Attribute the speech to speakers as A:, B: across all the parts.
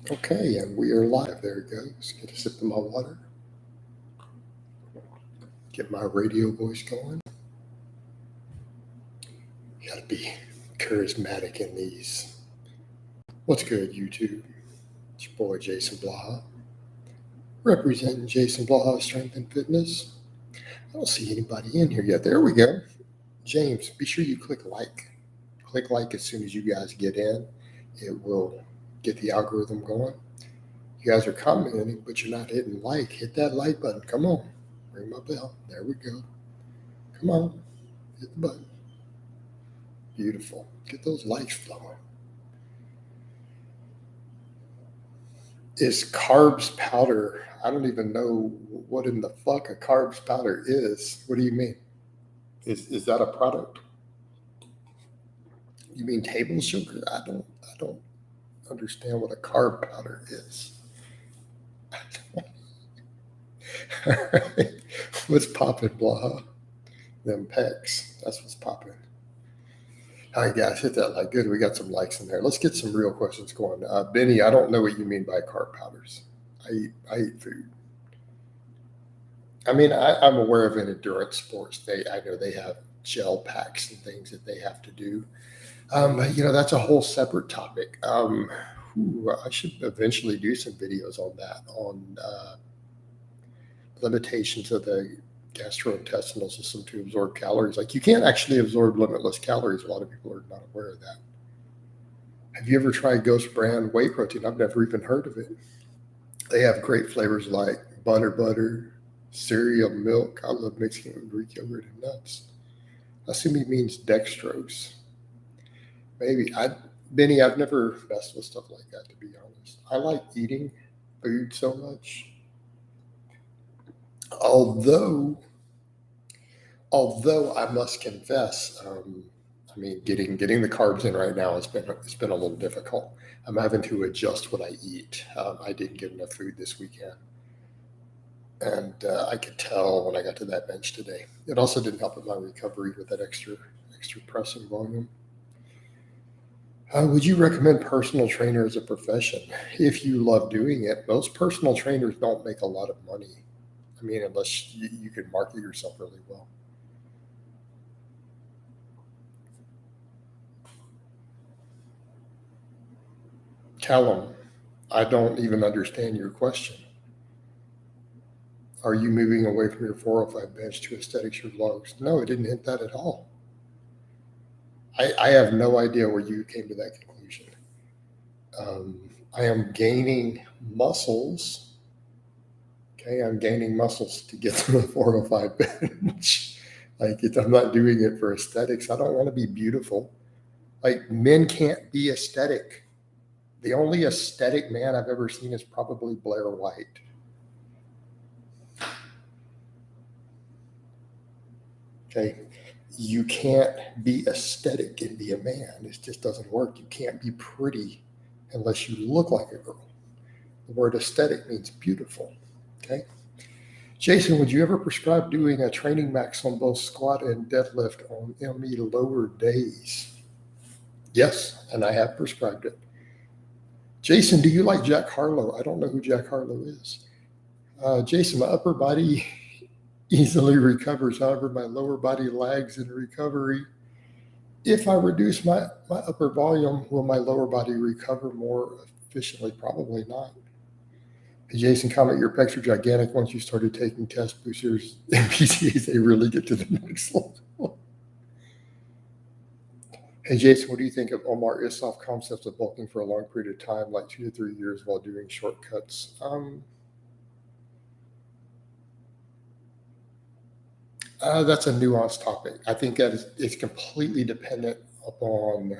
A: Okay, and we are live. There it goes. Get a sip of my water. Get my radio voice going. You gotta be charismatic in these. What's good, YouTube? It's your boy Jason Blaha, representing Jason Blaha Strength and Fitness. I don't see anybody in here yet. There we go. James, be sure you click like. Click like as soon as you guys get in. It will get the algorithm going. You guys are commenting, but you're not hitting like. Hit that like button. Come on. Ring my bell. There we go. Come on. Hit the button. Beautiful. Get those likes flowing. Is carbs powder? I don't even know what in the fuck a carbs powder is. What do you mean? Is that a product? You mean table sugar? I don't understand what a carb powder is. All right. What's popping, Blaha? Them pecs. That's what's popping. All right, guys, hit that like. Good, we got some likes in there. Let's get some real questions going. Benny, I don't know what you mean by carb powders. I eat food. I mean, I'm aware of in endurance sports. I know they have gel packs and things that they have to do. That's a whole separate topic. I should eventually do some videos on that, on limitations of the gastrointestinal system to absorb calories. Like, you can't actually absorb limitless calories. A lot of people are not aware of that. Have you ever tried Ghost brand whey protein? I've never even heard of it. They have great flavors like butter, cereal, milk. I love mixing it with Greek yogurt and nuts. I assume he means dextrose. Maybe. Benny, I've never messed with stuff like that, to be honest. I like eating food so much. Although I must confess, getting the carbs in right now it's been a little difficult. I'm having to adjust what I eat. I didn't get enough food this weekend, and I could tell when I got to that bench today. It also didn't help with my recovery with that extra pressing volume. Would you recommend personal trainer as a profession if you love doing it? Most personal trainers don't make a lot of money. I mean, unless you can market yourself really well. Callum, I don't even understand your question. Are you moving away from your 405 bench to aesthetics or vlogs? No, it didn't hit that at all. I have no idea where you came to that conclusion. I am gaining muscles. Okay, I'm gaining muscles to get to the 405 bench. I'm not doing it for aesthetics. I don't want to be beautiful. Like, men can't be aesthetic. The only aesthetic man I've ever seen is probably Blair White. Okay, you can't be aesthetic and be a man. It just doesn't work. You can't be pretty unless you look like a girl. The word aesthetic means beautiful. Okay. Jason, would you ever prescribe doing a training max on both squat and deadlift on ME lower days? Yes, and I have prescribed it. Jason, do you like Jack Harlow? I don't know who Jack Harlow is. Jason, my upper body easily recovers. However, my lower body lags in recovery. If I reduce my upper volume, will my lower body recover more efficiently? Probably not. Hey, Jason, comment, your pecs are gigantic once you started taking test boosters and PCAs. They really get to the next level. Hey, Jason, what do you think of Omar Issouf's concept of bulking for a long period of time, like 2 to 3 years, while doing shortcuts? That's a nuanced topic. I think that it's completely dependent upon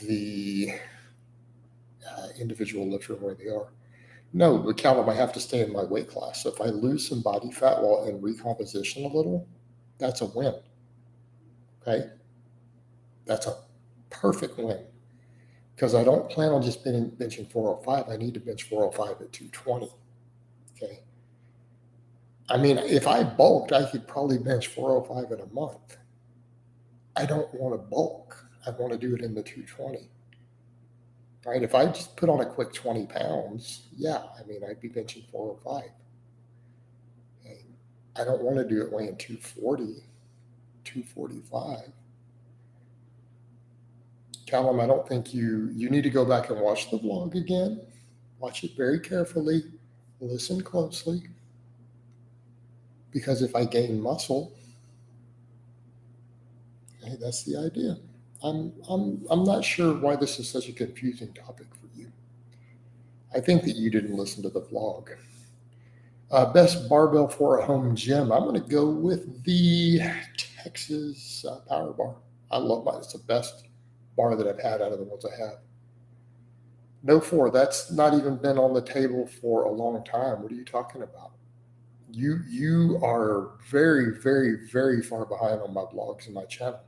A: the individual lifter where they are. No, but Callum, I have to stay in my weight class. So if I lose some body fat while in recomposition a little, that's a win. Okay? That's a perfect win. Because I don't plan on just benching 405. I need to bench 405 at 220. Okay? I mean, if I bulked, I could probably bench 405 in a month. I don't want to bulk. I want to do it in the 220. right? If I just put on a quick 20 pounds, yeah, I mean, I'd be benching 405. Okay. I don't want to do it weighing 240, 245. Callum, I don't think you need to go back and watch the vlog again. Watch it very carefully, listen closely, because if I gain muscle, hey, that's the idea. I'm not sure why this is such a confusing topic for you. I think that you didn't listen to the vlog. Best barbell for a home gym. I'm going to go with the Texas Power Bar. I love mine. It's the best bar that I've had out of the ones I have. No four. That's not even been on the table for a long time. What are you talking about? You are very, very, very far behind on my blogs and my channel.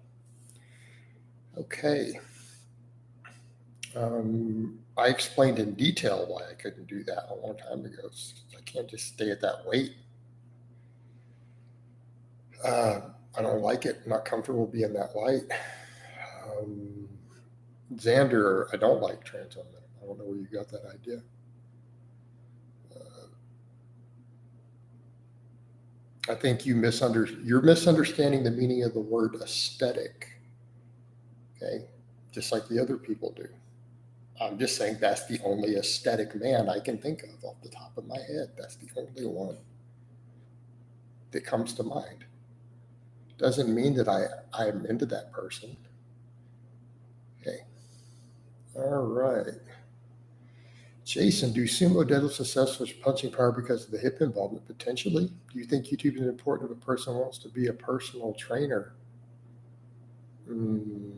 A: Okay. I explained in detail why I couldn't do that a long time ago. I can't just stay at that weight. I don't like it. I'm not comfortable being that light. Xander, I don't like trans on them. I don't know where you got that idea. I think you're misunderstanding the meaning of the word aesthetic. Okay, just like the other people do. I'm just saying that's the only aesthetic man I can think of off the top of my head. That's the only one that comes to mind. Doesn't mean that I'm into that person. Okay. All right. Jason, do sumo deadlifts assess with punching power because of the hip involvement? Potentially. Do you think YouTube is important if a person wants to be a personal trainer? No.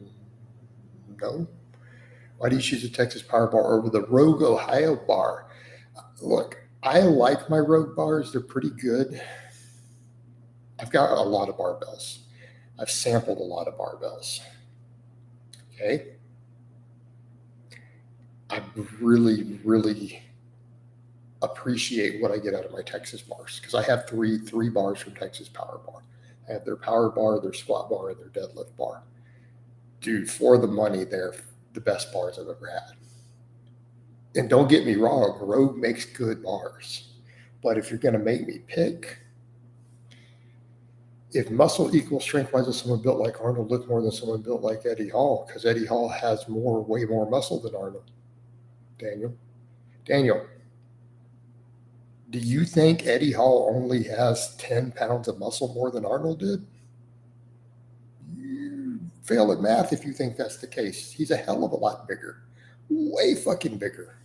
A: Why do you choose the Texas Power Bar over the Rogue Ohio bar? Look, I like my Rogue bars. They're pretty good. I've got a lot of barbells. I've sampled a lot of barbells. Okay. I really, really appreciate what I get out of my Texas bars because I have three bars from Texas Power Bar. I have their power bar, their squat bar, and their deadlift bar. Dude, for the money, they're the best bars I've ever had. And don't get me wrong, Rogue makes good bars. But if you're going to make me pick, if muscle equals strength, why does someone built like Arnold look more than someone built like Eddie Hall? Because Eddie Hall has way more muscle than Arnold. Daniel, do you think Eddie Hall only has 10 pounds of muscle more than Arnold did? You fail at math if you think that's the case. He's a hell of a lot bigger. Way fucking bigger.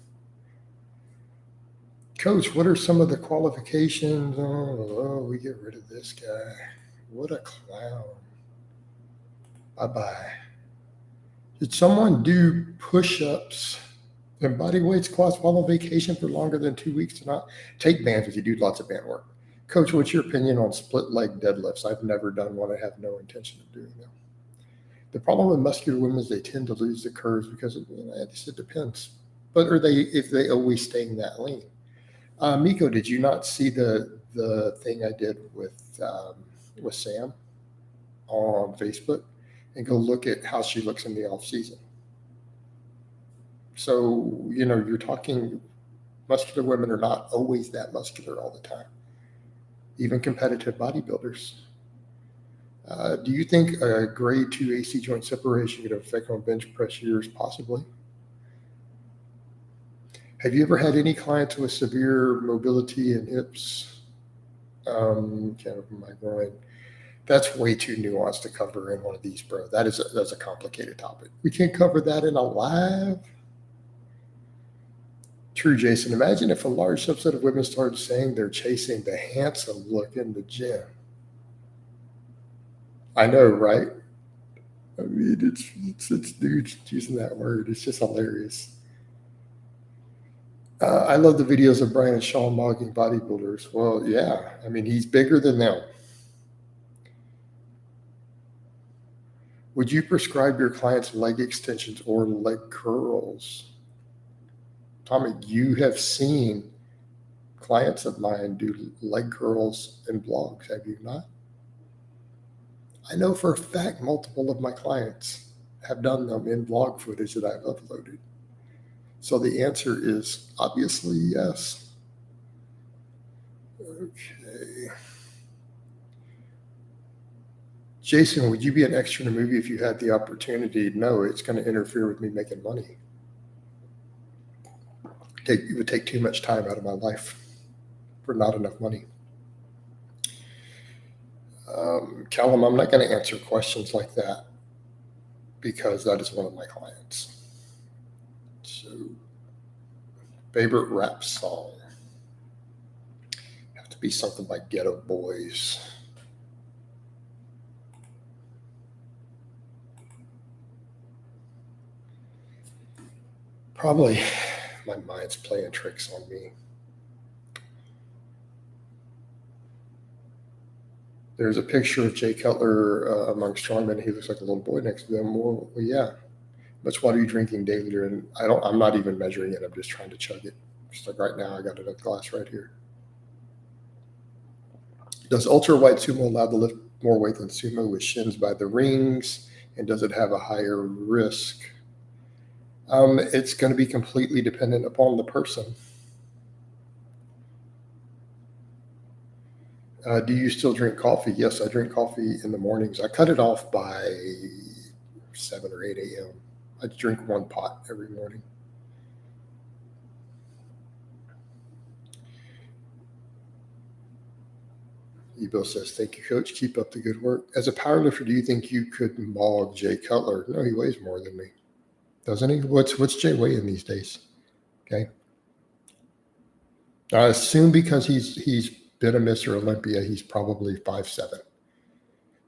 A: Coach, what are some of the qualifications? Oh, we get rid of this guy. What a clown. Bye-bye. Did someone do push-ups and body weight squats while on vacation for longer than 2 weeks to not take bands if you do lots of band work? Coach, what's your opinion on split leg deadlifts? I've never done one. I have no intention of doing them. The problem with muscular women is they tend to lose the curves because it depends. But if they always staying that lean? Miko, did you not see the thing I did with Sam on Facebook? And go look at how she looks in the off season. So, you're talking muscular women are not always that muscular all the time, even competitive bodybuilders. Do you think a grade 2 AC joint separation could affect on bench press years? Possibly. Have you ever had any clients with severe mobility in hips? Can't open my groin. That's way too nuanced to cover in one of these, bro. That's a complicated topic. We can't cover that in a live. True, Jason. Imagine if a large subset of women started saying they're chasing the handsome look in the gym. I know, right? I mean, it's dudes using that word. It's just hilarious. I love the videos of Brian and Sean mocking bodybuilders. Well, yeah. I mean, he's bigger than them. Would you prescribe your clients leg extensions or leg curls? Tommy, you have seen clients of mine do leg curls in blogs, have you not? I know for a fact multiple of my clients have done them in blog footage that I've uploaded. So the answer is obviously yes. Okay. Jason, would you be an extra in a movie if you had the opportunity? No, it's going to interfere with me making money. It would take too much time out of my life for not enough money. Callum, I'm not going to answer questions like that because that is one of my clients. So, favorite rap song? Have to be something by Ghetto Boys. Probably my mind's playing tricks on me. There's a picture of Jay Cutler among strongmen. He looks like a little boy next to them. Well, yeah. Much water are you drinking daily? And I'm not even measuring it. I'm just trying to chug it. Just like right now, I got it in a glass right here. Does ultra wide sumo allow to lift more weight than sumo with shins by the rings? And does it have a higher risk? It's going to be completely dependent upon the person. Do you still drink coffee? Yes, I drink coffee in the mornings. I cut it off by 7 or 8 a.m. I drink one pot every morning. Ebo says, thank you, coach. Keep up the good work. As a powerlifter, do you think you could maul Jay Cutler? No, he weighs more than me. Doesn't he? What's Jay weighing these days? Okay. I assume because he's been a Mr. Olympia, he's probably 5'7".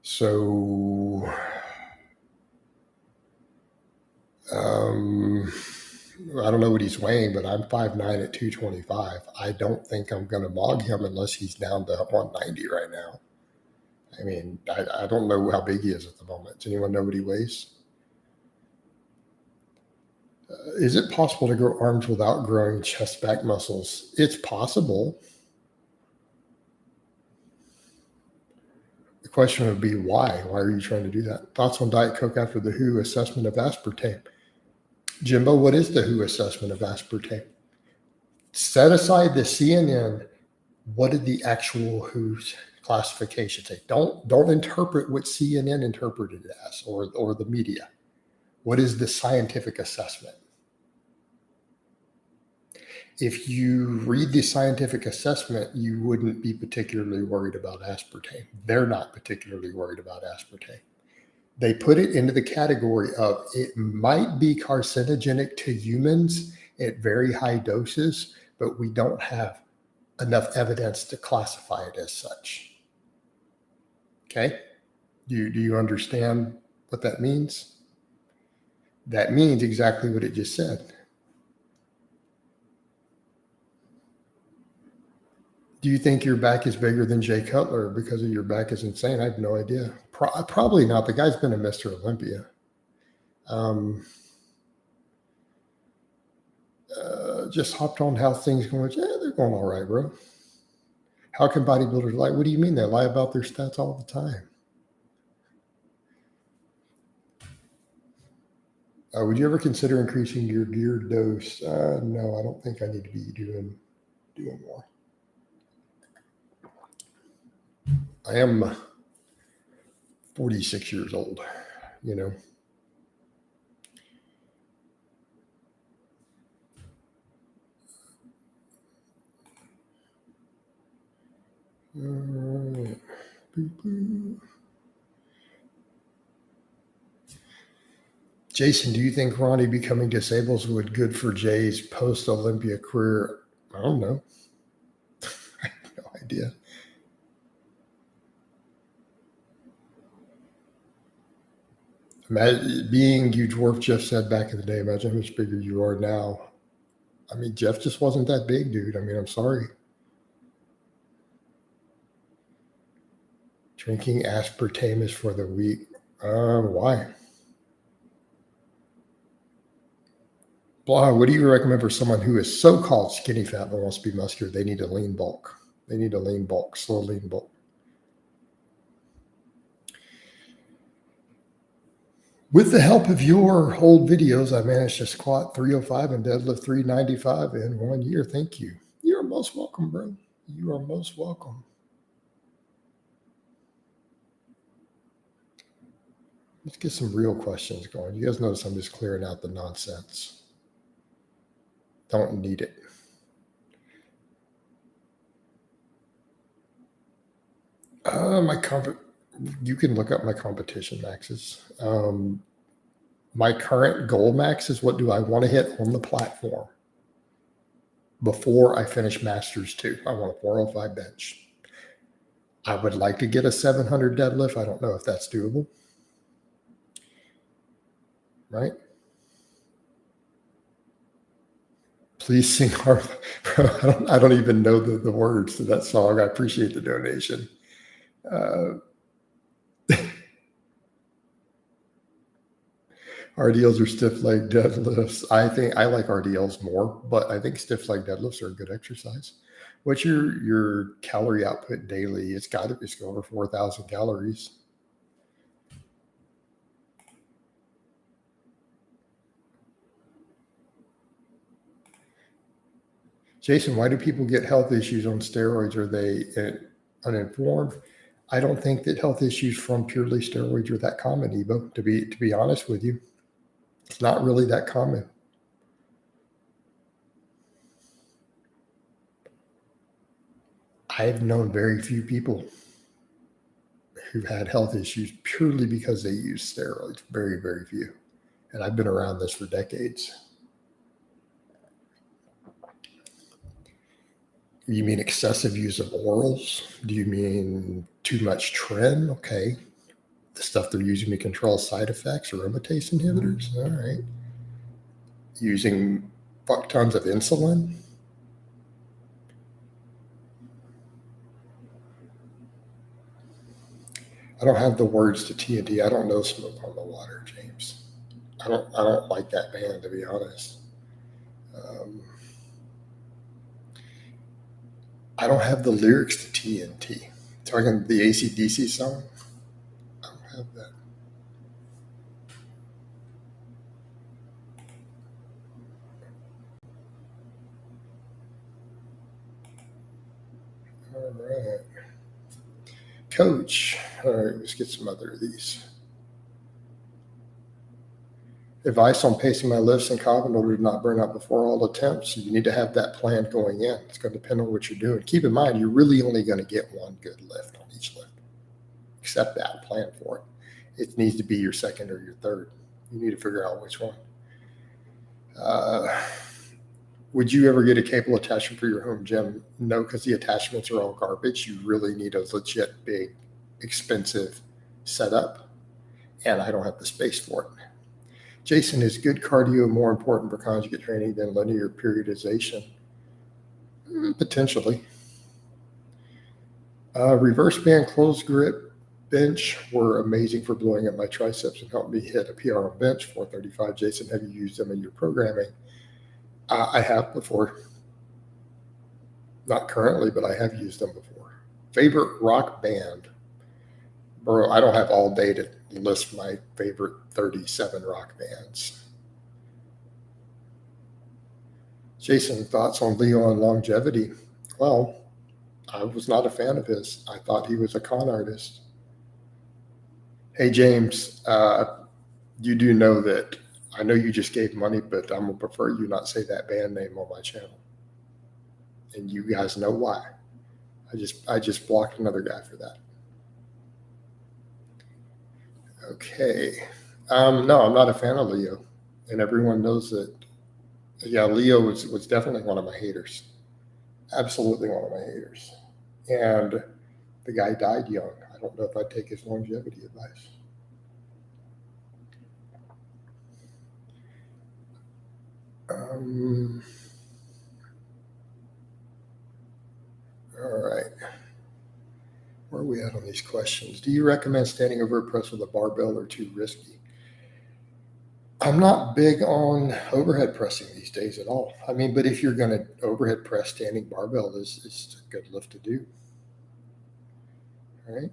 A: So I don't know what he's weighing, but I'm 5'9" at 225. I don't think I'm going to mog him unless he's down to 190 right now. I mean, I don't know how big he is at the moment. Does anyone know what he weighs? Is it possible to grow arms without growing chest back muscles? It's possible. The question would be why? Why are you trying to do that? Thoughts on Diet Coke after the WHO assessment of aspartame? Jimbo, what is the WHO assessment of aspartame? Set aside the CNN. What did the actual WHO's classification say? Don't interpret what CNN interpreted it as or the media. What is the scientific assessment? If you read the scientific assessment, you wouldn't be particularly worried about aspartame. They're not particularly worried about aspartame. They put it into the category of it might be carcinogenic to humans at very high doses, but we don't have enough evidence to classify it as such. Okay? Do you understand what that means? That means exactly what it just said. Do you think your back is bigger than Jay Cutler because of your back is insane? I have no idea. Probably not. The guy's been a Mr. Olympia. Just hopped on how things going. Yeah, they're going all right, bro. How can bodybuilders lie? What do you mean they lie about their stats all the time? Would you ever consider increasing your gear dose? No, I don't think I need to be doing more. I am 46 years old, you know. Jason, do you think Ronnie becoming disabled would good for Jay's post-Olympia career? I don't know. I have no idea. Imagine being you dwarf Jeff said back in the day. Imagine how much bigger you are now. I mean, Jeff just wasn't that big, dude. I mean, I'm sorry. Drinking aspartame is for the weak. Why? Blaha, what do you recommend for someone who is so-called skinny fat but wants to be muscular? They need a lean bulk. They need a lean bulk, slow lean bulk. With the help of your old videos, I managed to squat 305 and deadlift 395 in 1 year. Thank you. You're most welcome, bro. You are most welcome. Let's get some real questions going. You guys notice I'm just clearing out the nonsense. Don't need it. You can look up my competition maxes. My current goal max is what do I want to hit on the platform before I finish Masters 2. I want a 405 bench. I would like to get a 700 deadlift. I don't know if that's doable. Right? Please sing our. I don't even know the words to that song. I appreciate the donation. RDLs are stiff leg deadlifts. I think I like RDLs more, but I think stiff leg deadlifts are a good exercise. What's your calorie output daily? It's got to be over 4,000 calories. Jason, why do people get health issues on steroids? Are they uninformed? I don't think that health issues from purely steroids are that common, Ebo. To be honest with you, it's not really that common. I've known very few people who've had health issues purely because they use steroids. Very, very few. And I've been around this for decades. You mean excessive use of orals? Do you mean too much tren? Okay. The stuff they're using to control side effects, aromatase inhibitors? All right. Using fuck tons of insulin? I don't have the words to TNT. I don't know Smoke on the Water, James. I don't like that band, to be honest. I don't have the lyrics to TNT. Talking the AC/DC song? I don't have that. All right. Coach. All right, let's get some other of these. Advice on pacing my lifts and carb in order to not burn out before all attempts. You need to have that plan going in. It's going to depend on what you're doing. Keep in mind, you're really only going to get one good lift on each lift. Accept that, plan for it. It needs to be your second or your third. You need to figure out which one. Would you ever get a cable attachment for your home gym? No, because the attachments are all garbage. You really need a legit, big, expensive setup, and I don't have the space for it. Jason, is good cardio more important for conjugate training than linear periodization? Potentially. Reverse band closed grip bench were amazing for blowing up my triceps and helped me hit a PR on bench 435. Jason, have you used them in your programming? I have before. Not currently, but I have used them before. Favorite rock band? Bro, I don't have all day to list my favorite 37 rock bands. Jason, thoughts on Leo and longevity? Well, I was not a fan of his. I thought he was a con artist. Hey, James, you do know that I know you just gave money, but I'm going to prefer you not say that band name on my channel. And you guys know why. I just blocked another guy for that. Okay. No, I'm not a fan of Leo. And everyone knows that. Yeah, Leo was definitely one of my haters. Absolutely one of my haters. And the guy died young. I don't know if I'd take his longevity advice. All right. Where are we at on these questions? Do you recommend standing over a press with a barbell or too risky? I'm not big on overhead pressing these days at all. I mean, but if you're going to overhead press, standing barbell is a good lift to do. All right.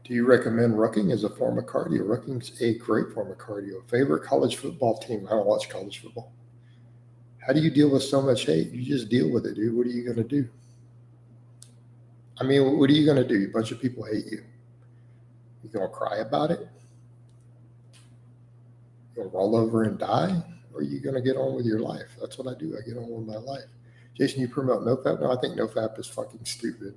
A: Do you recommend rucking as a form of cardio? Rucking's a great form of cardio. Favorite college football team? I don't watch college football. How do you deal with so much hate? You just deal with it, dude. What are you going to do? I mean, what are you going to do? A bunch of people hate you. You going to cry about it? You going to roll over and die? Or are you going to get on with your life? That's what I do. I get on with my life. Jason, you promote NoFap? No, I think NoFap is fucking stupid.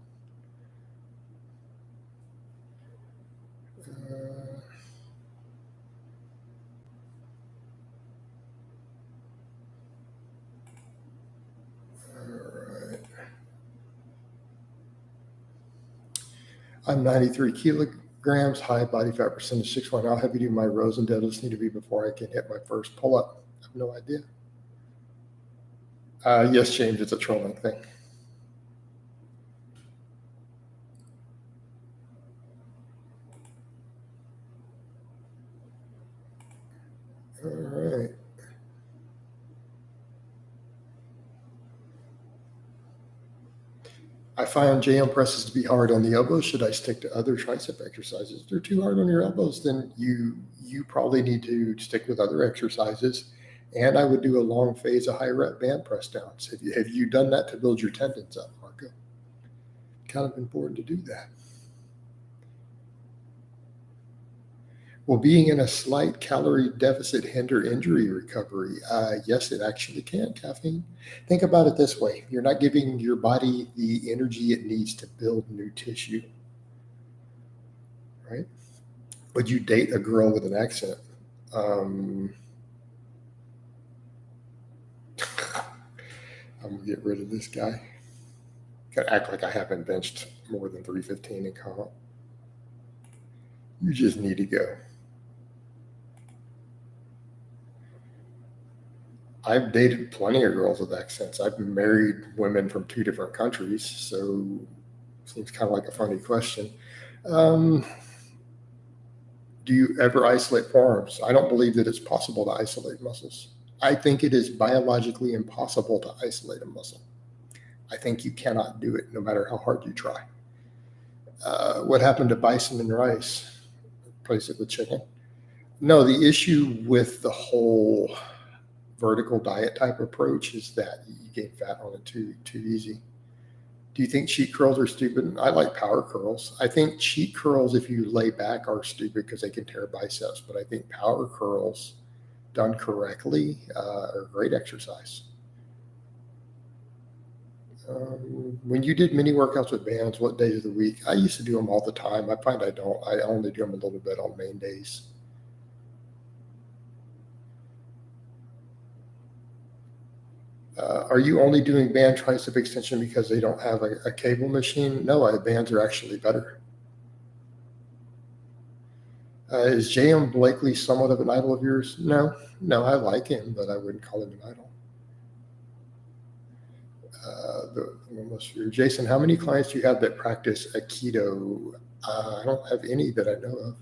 A: I'm 93 kilograms, high body fat percentage 6'1". How heavy do my rows and deadlifts need to be before I can hit my first pull up? I have no idea. Yes, James, it's a trolling thing. All right. I find JM presses to be hard on the elbows. Should I stick to other tricep exercises? If they're too hard on your elbows, then you probably need to stick with other exercises. And I would do a long phase of high rep band press downs. Have you done that to build your tendons up, Marco? Kind of important to do that. Will being in a slight calorie deficit hinder injury recovery? Yes, it actually can, caffeine. Think about it this way. You're not giving your body the energy it needs to build new tissue, right? Would you date a girl with an accent? I'm going to get rid of this guy. Gotta act like I haven't benched more than 315 in comp. You just need to go. I've dated plenty of girls with accents. I've married women from 2 different countries, so seems kind of like a funny question. Do you ever isolate forearms? I don't believe that it's possible to isolate muscles. I think it is biologically impossible to isolate a muscle. I think you cannot do it no matter how hard you try. What happened to bison and rice? Replace it with chicken. No, the issue with the whole vertical diet type approach is that you gain fat on it too easy. Do you think cheat curls are stupid? I like power curls. I think cheat curls, if you lay back, are stupid because they can tear biceps. But I think power curls, done correctly, are great exercise. When you did mini workouts with bands, what days of the week? I used to do them all the time. I find I don't. I only do them a little bit on main days. Are you only doing band tricep extension because they don't have a cable machine? No, bands are actually better. Is J.M. Blakely somewhat of an idol of yours? No, I like him, but I wouldn't call him an idol. Jason, how many clients do you have that practice Aikido? I don't have any that I know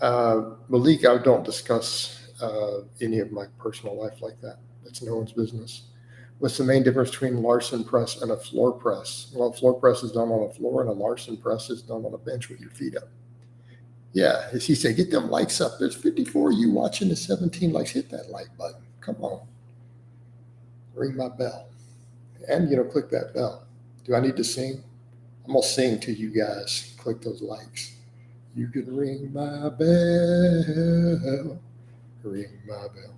A: of. Malik, I don't discuss any of my personal life like that. That's no one's business. What's the main difference between Larson press and a floor press? Well, a floor press is done on a floor, and a Larson press is done on a bench with your feet up. Yeah, as he said, get them likes up. There's 54 of you watching the 17 likes. Hit that like button. Come on. Ring my bell. And, click that bell. Do I need to sing? I'm going to sing to you guys. Click those likes. You can ring my bell. Ring my bell.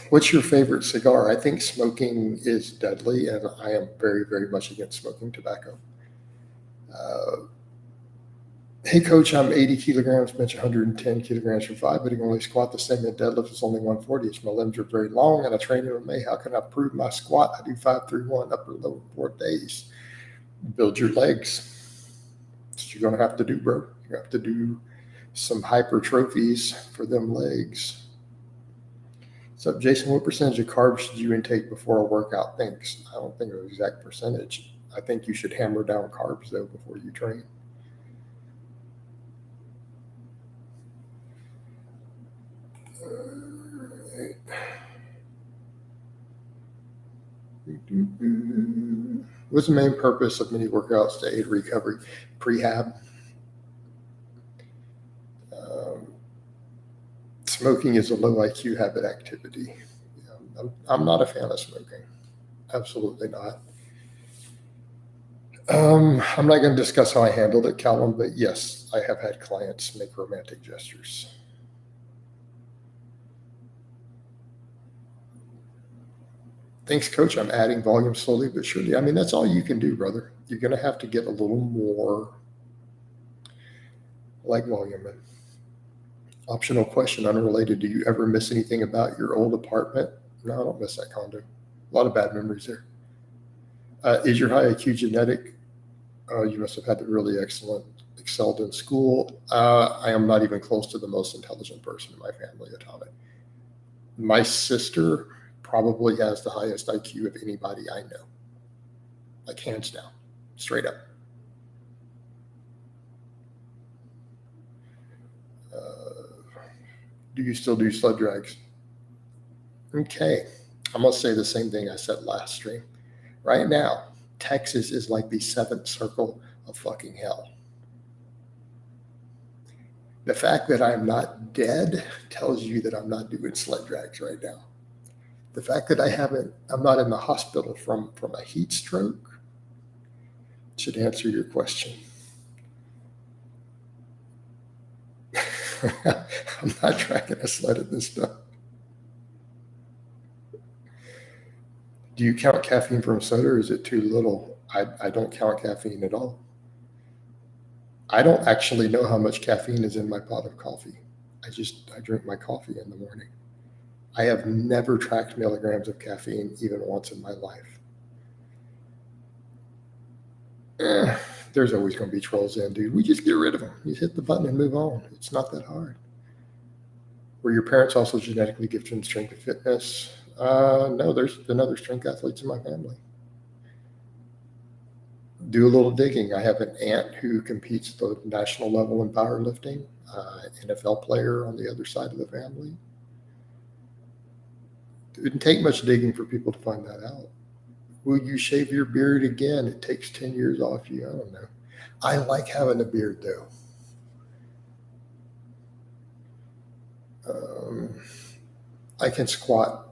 A: What's your favorite cigar? I think smoking is deadly, and I am very, very much against smoking tobacco. Hey, coach, I'm 80 kilograms, bench 110 kilograms for 5, but I can only squat the same, and deadlift is only 140. My limbs are very long, and I train MMA. How can I improve my squat? I do 5-3-1, upper lower 4 days. Build your legs. That's what you're going to have to do, bro. You have to do some hypertrophies for them legs. So, Jason, what percentage of carbs should you intake before a workout? Thanks. I don't think of an exact percentage. I think you should hammer down carbs, though, before you train. What's the main purpose of many workouts to aid recovery? Prehab. Smoking is a low IQ habit activity. I'm not a fan of smoking. Absolutely not. I'm not going to discuss how I handled it, Callum, but yes, I have had clients make romantic gestures. Thanks, Coach. I'm adding volume slowly but surely. I mean, that's all you can do, brother. You're going to have to get a little more like volume. Optional question, unrelated. Do you ever miss anything about your old apartment? No, I don't miss that condo. A lot of bad memories there. Is your high IQ genetic? You must have had it really excelled in school. I am not even close to the most intelligent person in my family, Atomic. My sister probably has the highest IQ of anybody I know. Like hands down, straight up. Do you still do sled drags? Okay, I'm going to say the same thing I said last stream. Right now, Texas is like the seventh circle of fucking hell. The fact that I'm not dead tells you that I'm not doing sled drags right now. The fact that I'm not in the hospital from a heat stroke should answer your question. I'm not dragging a sled in this stuff. Do you count caffeine from soda, or is it too little? I don't count caffeine at all. I don't actually know how much caffeine is in my pot of coffee. I drink my coffee in the morning. I have never tracked milligrams of caffeine even once in my life. There's always going to be trolls in, dude. We just get rid of them. You hit the button and move on. It's not that hard. Were your parents also genetically gifted in strength and fitness? No, there's been other strength athletes in my family. Do a little digging. I have an aunt who competes at the national level in powerlifting, NFL player on the other side of the family. It didn't take much digging for people to find that out. Will you shave your beard again? It takes 10 years off you. I don't know. I like having a beard, though. I can squat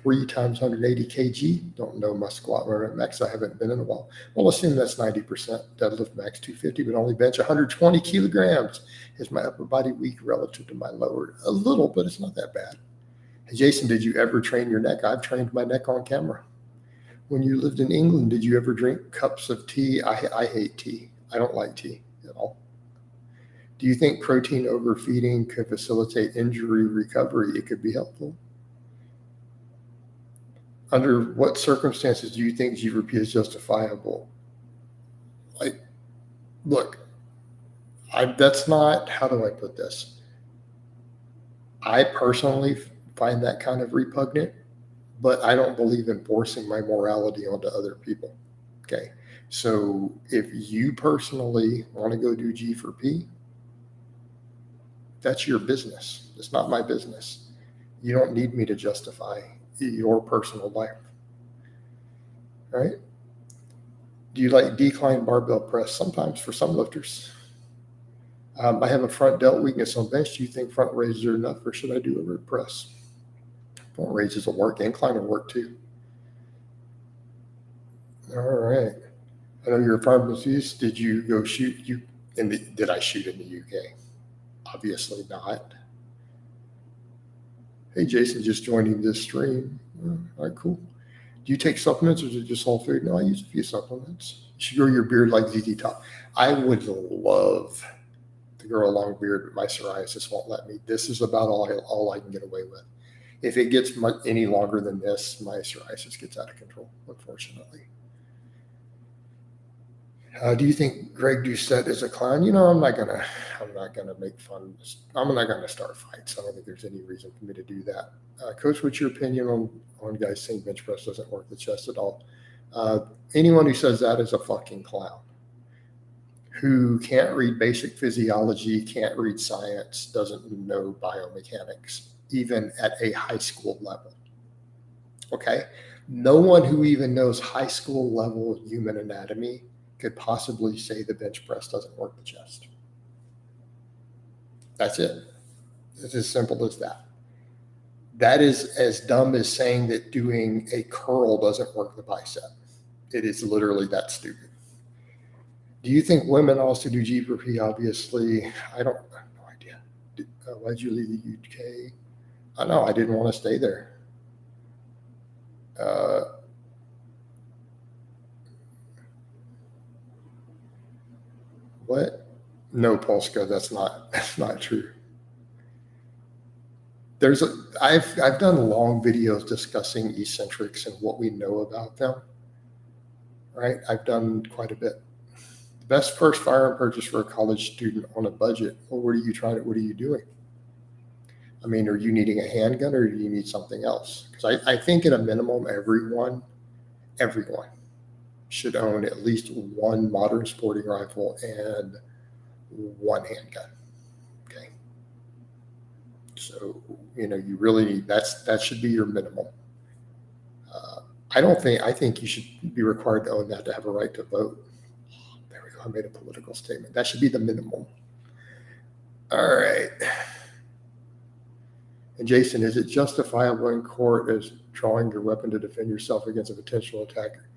A: 3 times 180 kg. Don't know my squat max. I haven't been in a while. Well, assume that's 90%. Deadlift max 250, but only bench 120 kilograms. Is my upper body weak relative to my lower? A little, but it's not that bad. Hey, Jason, did you ever train your neck? I've trained my neck on camera. When you lived in England, did you ever drink cups of tea? I hate tea. I don't like tea at all. Do you think protein overfeeding could facilitate injury recovery? It could be helpful. Under what circumstances do you think GVP is justifiable? That's not, how do I put this? I personally find that kind of repugnant, but I don't believe in forcing my morality onto other people. Okay. So if you personally want to go do G for P, that's your business. It's not my business. You don't need me to justify your personal life. All right? Do you like decline barbell press? Sometimes for some lifters. I have a front delt weakness on bench. Do you think front raises are enough, or should I do a rib press? Front raises will work. Incline will work too. All right. I know you're a pharmacist. Did you go shoot? Did I shoot in the UK? Obviously not. Hey, Jason, just joining this stream. All right, cool. Do you take supplements, or is it just all food? No, I use a few supplements. You should grow your beard like ZZ Top. I would love to grow a long beard, but my psoriasis won't let me. This is about all I can get away with. If it gets any longer than this, my psoriasis gets out of control, unfortunately. Do you think Greg Doucette is a clown? I'm not gonna make fun. I'm not gonna start fights. I don't think there's any reason for me to do that. Coach, what's your opinion on guys saying bench press doesn't work the chest at all? Anyone who says that is a fucking clown. Who can't read basic physiology, can't read science, doesn't know biomechanics, even at a high school level. Okay, No one who even knows high school level human anatomy could possibly say the bench press doesn't work the chest. That's it. It's as simple as that. That is as dumb as saying that doing a curl doesn't work the bicep. It is literally that stupid. Do you think women also do G4P? Obviously, I have no idea. Why'd you leave the UK? I know, I didn't want to stay there. What? No, Polska, that's not true. I've done long videos discussing eccentrics and what we know about them. Right? I've done quite a bit. The best first firearm purchase for a college student on a budget. Well, what are you doing? I mean, are you needing a handgun or do you need something else? Because I think at a minimum, everyone should own at least one modern sporting rifle and one handgun. Okay. So, you really need, that should be your minimum. I think you should be required to own that to have a right to vote. There we go. I made a political statement. That should be the minimum. All right. And Jason, is it justifiable in court as drawing your weapon to defend yourself against a potential attacker?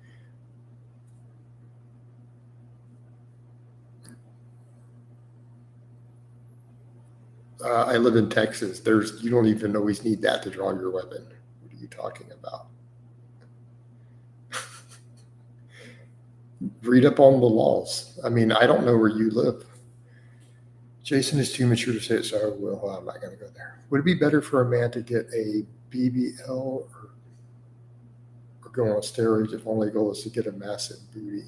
A: I live in Texas. You don't even always need that to draw your weapon. What are you talking about? Read up on the laws. I mean, I don't know where you live. Jason is too mature to say it, so I'm not going to go there. Would it be better for a man to get a BBL or go on steroids if only goal is to get a massive booty?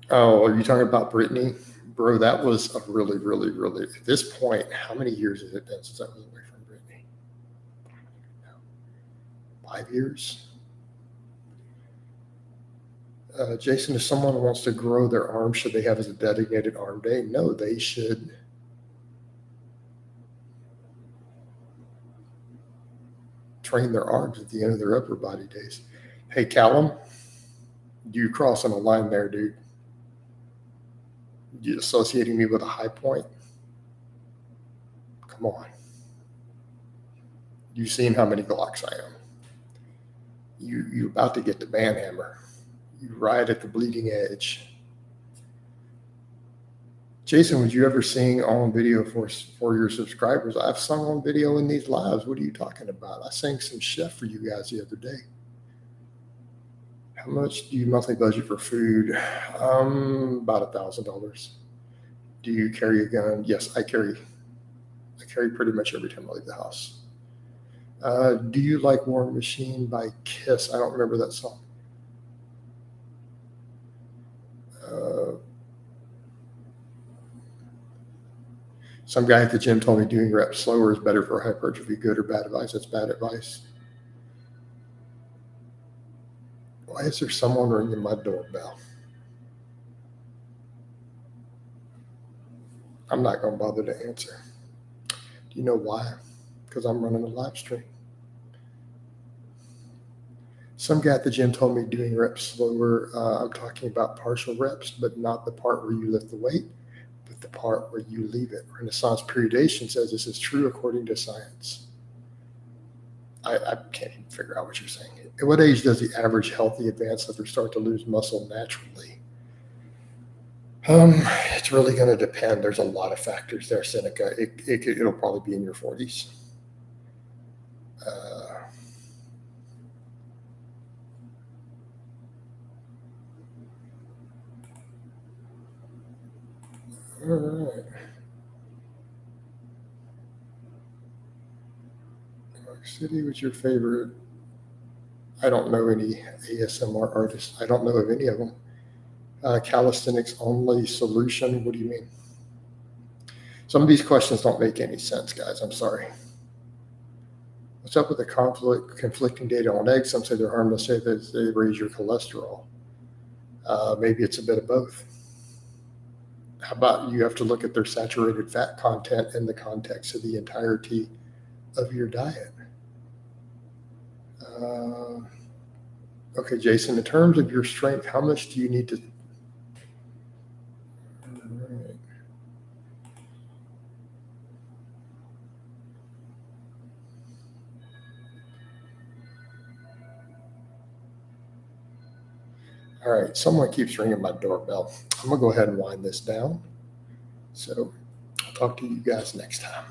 A: Oh, are you talking about Brittany? Bro, that was a really, really, really, at this point, how many years has it been since I was away from Brittany? 5 years? Jason, if someone wants to grow their arm, should they have as a designated arm day? No, they should train their arms at the end of their upper body days. Hey, Callum, you crossing a line there, dude. You associating me with a high point? Come on. You've seen how many Glocks I am. You're about to get the banhammer. You ride at the bleeding edge. Jason, would you ever sing on video for your subscribers? I've sung on video in these lives. What are you talking about? I sang some Chef for you guys the other day. How much do you monthly budget for food? About $1,000. Do you carry a gun? Yes, I carry pretty much every time I leave the house. Do you like War Machine by Kiss? I don't remember that song. Some guy at the gym told me doing reps slower is better for hypertrophy. Good or bad advice? That's bad advice. Why is there someone ringing my doorbell? I'm not going to bother to answer. Do you know why? Because I'm running a live stream. Some guy at the gym told me doing reps slower. I'm talking about partial reps, but not the part where you lift the weight, but the part where you leave it. Renaissance periodization says this is true according to science. I can't even figure out what you're saying. At what age does the average healthy advanced lifter start to lose muscle naturally? It's really going to depend. There's a lot of factors there, Seneca. It'll probably be in your 40s. All right. York City, what's your favorite? I don't know any ASMR artists. I don't know of any of them. Calisthenics only solution. What do you mean? Some of these questions don't make any sense, guys. I'm sorry. What's up with the conflicting data on eggs? Some say they're harmless, say that they raise your cholesterol. Maybe it's a bit of both. How about you have to look at their saturated fat content in the context of the entirety of your diet? Okay, Jason, in terms of your strength, how much do you need to? All right, someone keeps ringing my doorbell. I'm gonna go ahead and wind this down. So I'll talk to you guys next time.